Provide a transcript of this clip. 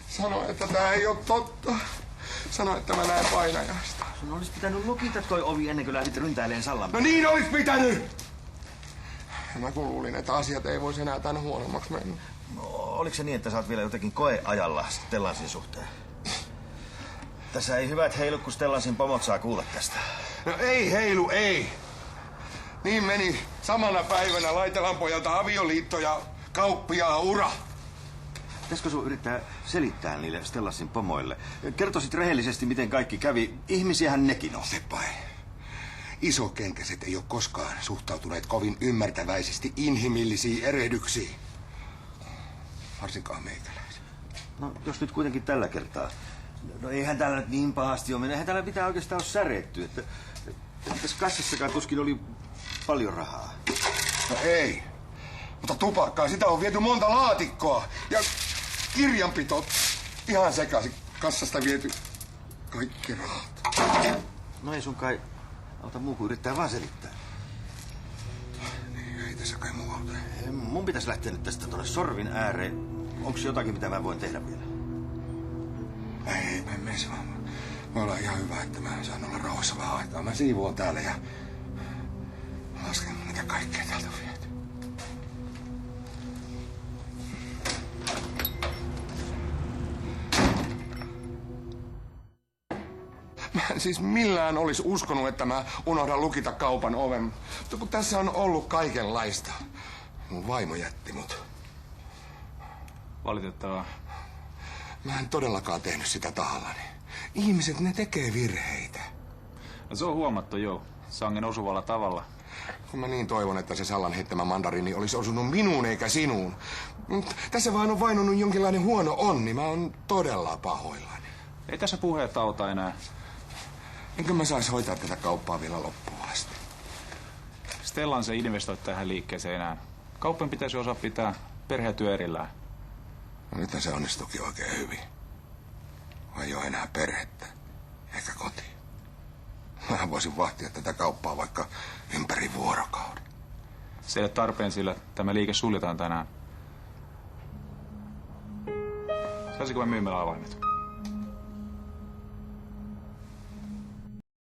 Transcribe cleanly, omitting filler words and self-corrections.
Sano, että tää ei oo totta. Sano, että mä näen painajasta. Sun olisi pitänyt lukita toi ovi ennen kuin lähdit ryntäileen Sallan. No niin olis pitänyt! Mä kun luulin, että asiat ei vois enää tän huonommaksi mennä. No, oliko se niin, että sä oot vielä jotenkin koeajalla Stellansin suhteen? Tässä ei hyvät heilu, kun Stellansin pomot saa kuulla tästä. No ei heilu, ei. Niin meni samana päivänä Laitelan pojalta avioliitto ja kauppiaan ura. Pitäisikö sun yrittää selittää niille Stellansin pomoille? Kertoisit rehellisesti, miten kaikki kävi. Ihmisiähän nekin on. Seppai. Isokenkäiset ei ole koskaan suhtautuneet kovin ymmärtäväisesti inhimillisiin erehdyksiin. Varsinkaan meikäläisiä. No, jos nyt kuitenkin tällä kertaa. No eihän täällä nyt niin pahasti ole mennyt. Eihän täällä mitään oikeastaan ole säretty. Että tässä kassassakaan tuskin oli paljon rahaa. No ei. Mutta tupakkaa, sitä on viety monta laatikkoa. Ja kirjanpito ihan sekaisin. Kassasta viety kaikki rahat. No ei sun kai auta muu kuin yrittää vaan selittää. Niin, ei tässä kai muu auta. Mun pitäisi lähteä nyt tästä tuonne sorvin ääreen. Onko jotakin, mitä mä voin tehdä vielä? Ei, mä en mene vaan. Voi olla ihan hyvä, että mä saan olla rauhassa vähän aikaa. Mä siivoon täällä ja lasken, mitä kaikkea täältä on viety. Mä en siis millään olisi uskonut, että mä unohdan lukita kaupan oven. Mutta kun tässä on ollut kaikenlaista. Mun vaimo jätti mut. Valitettavaa. Mä en todellakaan tehnyt sitä tahallani. Ihmiset, ne tekee virheitä. No, se on huomattu, joo. Sangen osuvalla tavalla. Kun mä niin toivon, että se Sallan heittämä mandariini olisi osunut minuun eikä sinuun. Tässä vaan on vainunut jonkinlainen huono onni. Mä oon todella pahoillani. Ei tässä puheet auta enää. Enkö mä sais hoitaa tätä kauppaa vielä loppuun asti? Stellan se investoi tähän liikkeeseen enää. Kauppan pitäisi osaa pitää perhetyö erillään. No nyt se onnistuikin oikein hyvin. Ei ole enää perhettä, eikä koti. Mä voisin vahtia tätä kauppaa vaikka ympäri vuorokauden. Se ei ole tarpeen, sillä tämä liike suljetaan tänään. Saisinko mä myymälä avaimet?